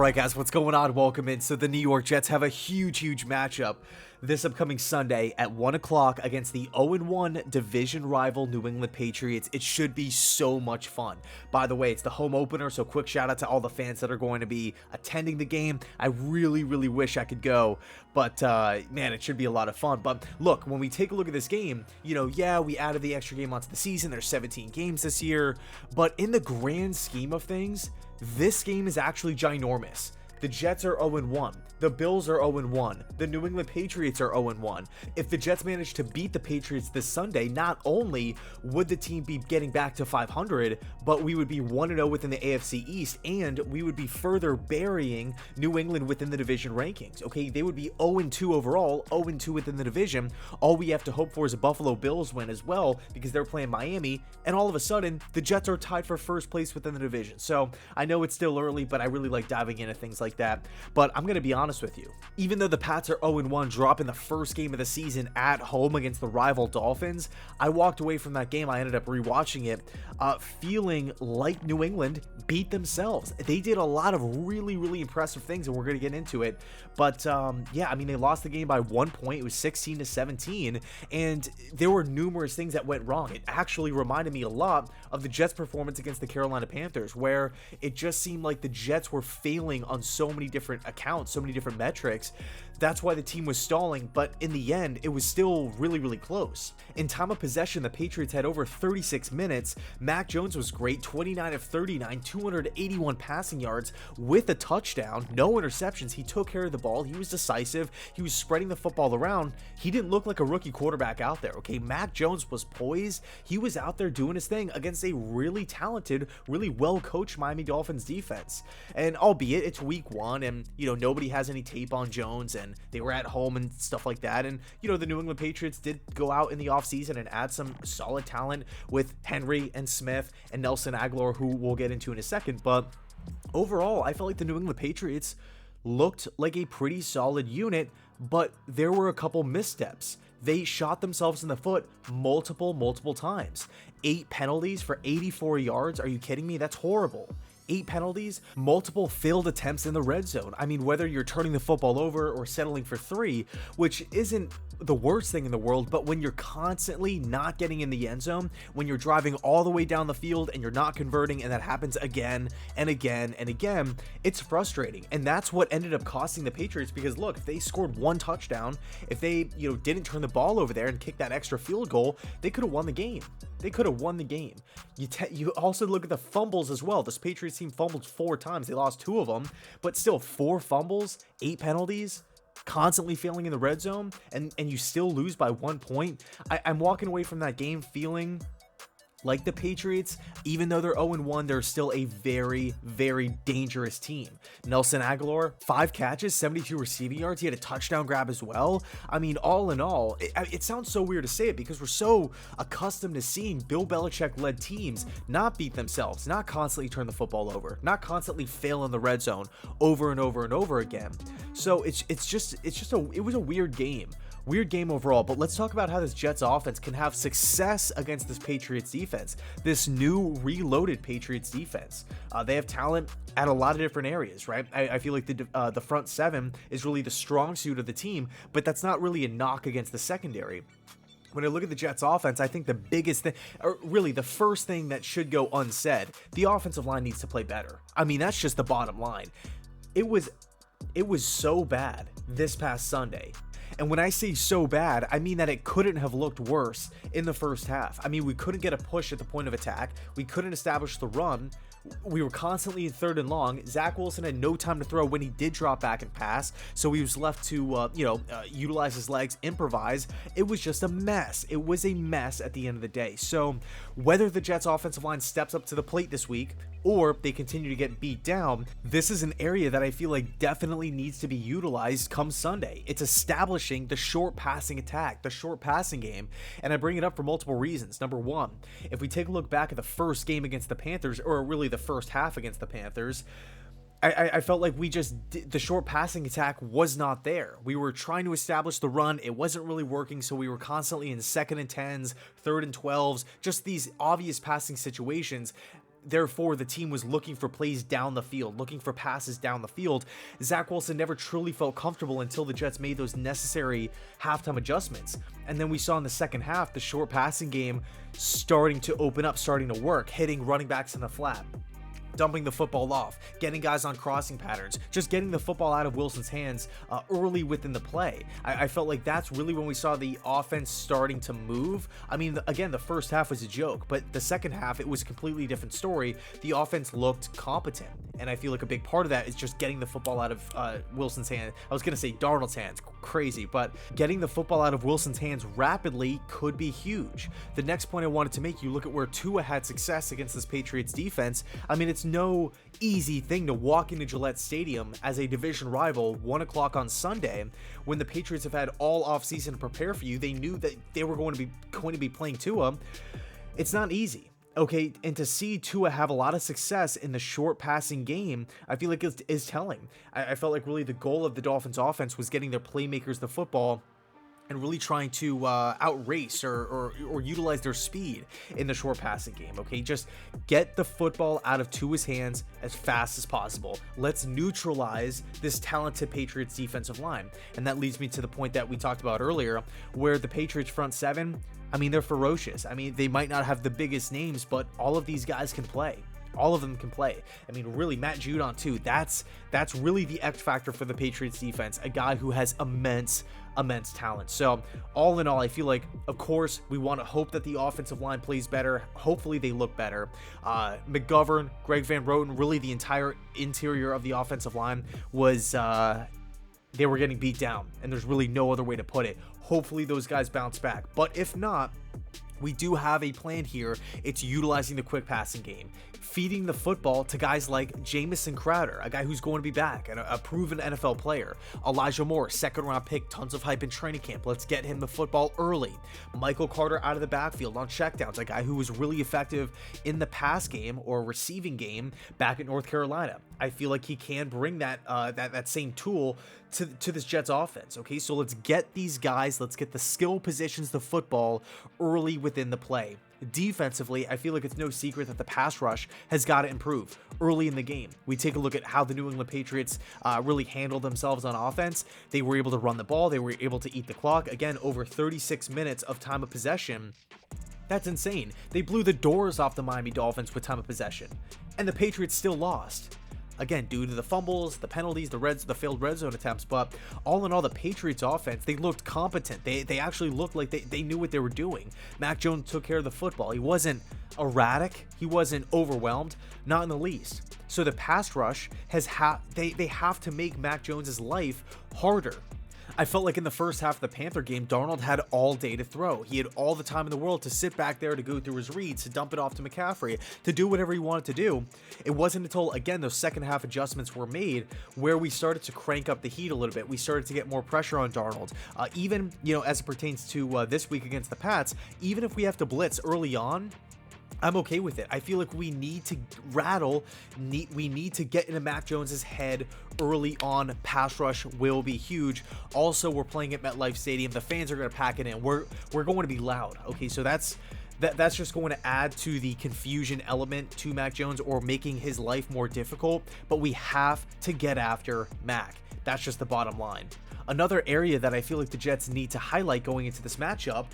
Alright guys, what's going on? Welcome in. So the New York Jets have a huge matchup this upcoming Sunday at 1 o'clock against the 0-1 division rival New England Patriots. It should be so much fun. By the way, it's the home opener, so quick shout out to all the fans that are going to be attending the game. I really wish I could go, but man, it should be a lot of fun. But look, when we take a look at this game, yeah, we added the extra game onto the season. There's 17 games this year, but in the grand scheme of things, this game is actually ginormous. The Jets are 0-1. The Bills are 0-1. The New England Patriots are 0-1. If the Jets manage to beat the Patriots this Sunday, not only would the team be getting back to 500, but we would be 1-0 within the AFC East, and we would be further burying New England within the division rankings. Okay, they would be 0-2 overall, 0-2 within the division. All we have to hope for is a Buffalo Bills win as well, because they're playing Miami, and all of a sudden, the Jets are tied for first place within the division. So I know it's still early, but I really like diving into things like that. But I'm going to be honest with you. Even though the Pats are 0-1, dropping the first game of the season at home against the rival Dolphins, I walked away from that game. I ended up rewatching it, feeling like New England beat themselves. They did a lot of really impressive things, and we're going to get into it. But yeah, I mean, they lost the game by 1 point. It was 16-17, and there were numerous things that went wrong. It actually reminded me a lot of the Jets' performance against the Carolina Panthers, where it just seemed like the Jets were failing on so many different accounts, so many different metrics. That's why the team was stalling, but in the end, it was still really close. In time of possession, the Patriots had over 36 minutes. Mac Jones was great, 29 of 39, 281 passing yards with a touchdown, no interceptions. He took care of the ball. He was decisive. He was spreading the football around. He didn't look like a rookie quarterback out there, okay? Mac Jones was poised. He was out there doing his thing against a really talented, really well-coached Miami Dolphins defense. And albeit it's week one and, nobody has any tape on Jones and they were at home and stuff like that. And, the New England Patriots did go out in the offseason and add some solid talent with Henry and Smith and Nelson Aguilar, who we'll get into in a second. But overall, I felt like the New England Patriots looked like a pretty solid unit, but there were a couple missteps. They shot themselves in the foot multiple times. 8 penalties for 84 yards. Are you kidding me? That's horrible. 8 penalties, multiple failed attempts in the red zone. I mean, whether you're turning the football over or settling for 3, which isn't the worst thing in the world, but when you're constantly not getting in the end zone, when you're driving all the way down the field and you're not converting, and that happens again and again, it's frustrating. And that's what ended up costing the Patriots, because look, if they scored 1 touchdown, if they, didn't turn the ball over there and kick that extra field goal, they could have won the game. They could have won the game. You also look at the fumbles as well. This Patriots team fumbled 4 times. They lost 2 of them, but still 4 fumbles, 8 penalties, constantly failing in the red zone, and you still lose by 1 point. I'm walking away from that game feeling like the Patriots, even though they're 0-1, they're still a very dangerous team. Nelson Aguilar, 5 catches, 72 receiving yards. He had a touchdown grab as well. I mean, all in all, it sounds so weird to say it because we're so accustomed to seeing Bill Belichick-led teams not beat themselves, not constantly turn the football over, not constantly fail in the red zone over and over again. So it was a weird game. Weird game overall, but let's talk about how this Jets offense can have success against this Patriots defense, this new reloaded Patriots defense. They have talent at a lot of different areas, right? I feel like the front 7 is really the strong suit of the team, but that's not really a knock against the secondary. When I look at the Jets offense, I think the biggest thing, or really the first thing that should go unsaid, the offensive line needs to play better. I mean, that's just the bottom line. It was so bad this past Sunday. And when I say so bad, I mean that it couldn't have looked worse in the first half. I mean, we couldn't get a push at the point of attack. We couldn't establish the run. We were constantly in 3rd and long. Zach Wilson had no time to throw when he did drop back and pass, so he was left to, utilize his legs, improvise. It was just a mess. It was a mess at the end of the day. So whether the Jets offensive line steps up to the plate this week or they continue to get beat down, this is an area that I feel like definitely needs to be utilized come Sunday. It's establishing the short passing attack, the short passing game, and I bring it up for multiple reasons. Number one, if we take a look back at the first game against the Panthers, or really the first half against the Panthers, I felt like the short passing attack was not there. We were trying to establish the run. It wasn't really working, so we were constantly in 2nd and 10s, 3rd and 12s, just these obvious passing situations therefore the team was looking for plays down the field, looking for passes down the field. Zach Wilson never truly felt comfortable until the Jets made those necessary halftime adjustments. And then we saw in the second half the short passing game starting to open up, starting to work, hitting running backs in the flat, dumping the football off, getting guys on crossing patterns, just getting the football out of Wilson's hands early within the play. I felt like that's really when we saw the offense starting to move. I mean, again, the first half was a joke, but the second half, it was a completely different story. The offense looked competent, and I feel like a big part of that is just getting the football out of Wilson's hand. I was going to say Darnold's hands, crazy, but getting the football out of Wilson's hands rapidly could be huge. The next point I wanted to make, you look at where Tua had success against this Patriots defense. I mean, it's no easy thing to walk into Gillette Stadium as a division rival 1 o'clock on Sunday when the Patriots have had all offseason to prepare for you. They knew that they were going to be playing Tua. It's not easy. Okay, and to see Tua have a lot of success in the short passing game, I feel like is telling. I felt like really the goal of the Dolphins offense was getting their playmakers the football and really trying to outrace or utilize their speed in the short passing game, okay? Just get the football out of Tua's hands as fast as possible. Let's neutralize this talented Patriots defensive line. And that leads me to the point that we talked about earlier, where the Patriots front seven, I mean, they're ferocious. I mean, they might not have the biggest names, but all of these guys can play. All of them can play. I mean, really, Matt Judon too. That's really the X factor for the Patriots defense, a guy who has immense talent. So all in all, I feel like, of course, we want to hope that the offensive line plays better. Hopefully they look better. McGovern, Greg Van Roten, really the entire interior of the offensive line was they were getting beat down, and there's really no other way to put it. Hopefully those guys bounce back, but if not, we do have a plan here. It's utilizing the quick passing game, feeding the football to guys like Jamison Crowder, a guy who's going to be back, and a proven NFL player. Elijah Moore, second round pick, tons of hype in training camp. Let's get him the football early. Michael Carter out of the backfield on checkdowns, a guy who was really effective in the pass game or receiving game back at North Carolina. I feel like he can bring that same tool to this Jets offense. Okay, so let's get these guys, let's get the skill positions, the football early within the play. Defensively, I feel like it's no secret that the pass rush has got to improve early in the game. We take a look at how the New England Patriots really handled themselves on offense. They were able to run the ball. They were able to eat the clock. Again, over 36 minutes of time of possession. That's insane. They blew the doors off the Miami Dolphins with time of possession, and the Patriots still lost. Again, due to the fumbles, the penalties, the failed red zone attempts, but all in all, the Patriots offense, they looked competent. They actually looked like they knew what they were doing. Mac Jones took care of the football. He wasn't erratic. He wasn't overwhelmed, not in the least. So the pass rush they have to make Mac Jones's life harder. I felt like in the first half of the Panther game, Darnold had all day to throw. He had all the time in the world to sit back there, to go through his reads, to dump it off to McCaffrey, to do whatever he wanted to do. It wasn't until, again, those second half adjustments were made where we started to crank up the heat a little bit. We started to get more pressure on Darnold. Even, as it pertains to this week against the Pats, even if we have to blitz early on, I'm okay with it. I feel like we need to we need to get into Mac Jones's head early on. Pass rush will be huge. Also, we're playing at MetLife Stadium. The fans are going to pack it in. We're going to be loud. Okay, so that's just going to add to the confusion element to Mac Jones, or making his life more difficult. But we have to get after Mac. That's just the bottom line. Another area that I feel like the Jets need to highlight going into this matchup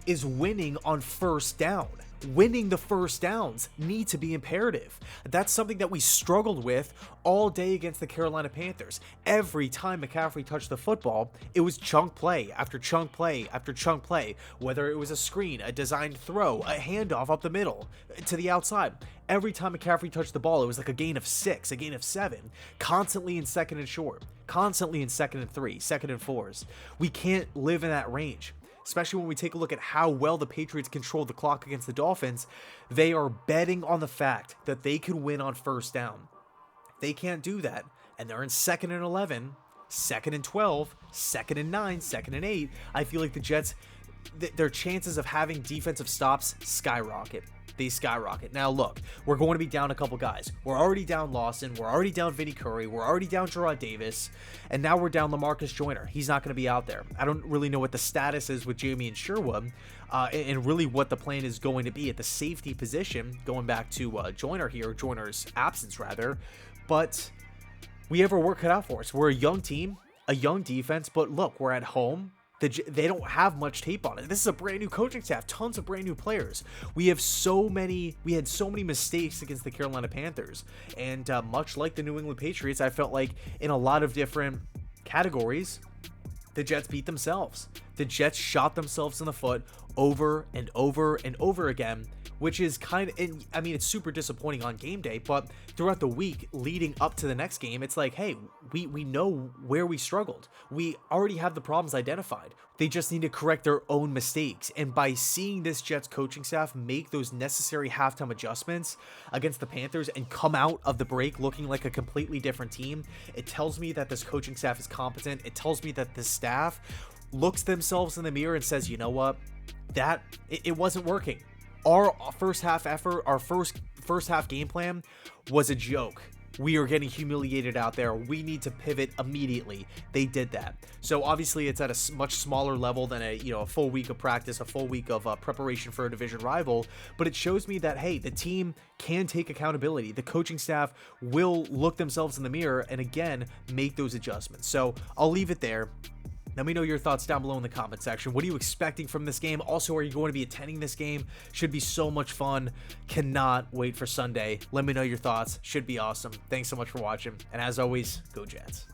is winning on first down. Winning the first downs need to be imperative. That's something that we struggled with all day against the Carolina Panthers. Every time McCaffrey touched the football, it was chunk play after chunk play after chunk play, whether it was a screen, a designed throw, a handoff up the middle to the outside. Every time McCaffrey touched the ball, it was like a gain of 6, a gain of 7, constantly in second and short, constantly in second and 3, second and 4s. We can't live in that range. Especially when we take a look at how well the Patriots controlled the clock against the Dolphins. They are betting on the fact that they can win on first down. They can't do that, and they're in 2nd and 11, 2nd and 12, 2nd and 9, 2nd and 8. I feel like the Jets, their chances of having defensive stops skyrocket. They skyrocket. Now look, we're going to be down a couple guys. We're already down Lawson. We're already down Vinny Curry. We're already down Gerard Davis. And now we're down LaMarcus Joyner. He's not going to be out there. I don't really know what the status is with Jamie and Sherwood, and really what the plan is going to be at the safety position, going back to Joyner here, Joyner's absence rather. But we have our work cut out for us. We're a young team, a young defense, but look, we're at home. They don't have much tape on it. This is a brand new coaching staff, tons of brand new players. We had so many mistakes against the Carolina Panthers, and much like the New England Patriots, I felt like in a lot of different categories, the Jets beat themselves. The Jets shot themselves in the foot over and over and over again, which is it's super disappointing on game day, but throughout the week leading up to the next game, it's like, hey, we know where we struggled. We already have the problems identified. They just need to correct their own mistakes. And by seeing this Jets coaching staff make those necessary halftime adjustments against the Panthers and come out of the break looking like a completely different team, it tells me that this coaching staff is competent. It tells me that this staff looks themselves in the mirror and says, you know what, it wasn't working. Our first half effort, our first half game plan was a joke. We are getting humiliated out there. We need to pivot immediately. They did that. So obviously it's at a much smaller level than a full week of practice, a full week of preparation for a division rival. But it shows me that, hey, the team can take accountability. The coaching staff will look themselves in the mirror and again make those adjustments. So I'll leave it there. Let me know your thoughts down below in the comment section. What are you expecting from this game? Also, are you going to be attending this game? Should be so much fun. Cannot wait for Sunday. Let me know your thoughts. Should be awesome. Thanks so much for watching. And as always, go Jets.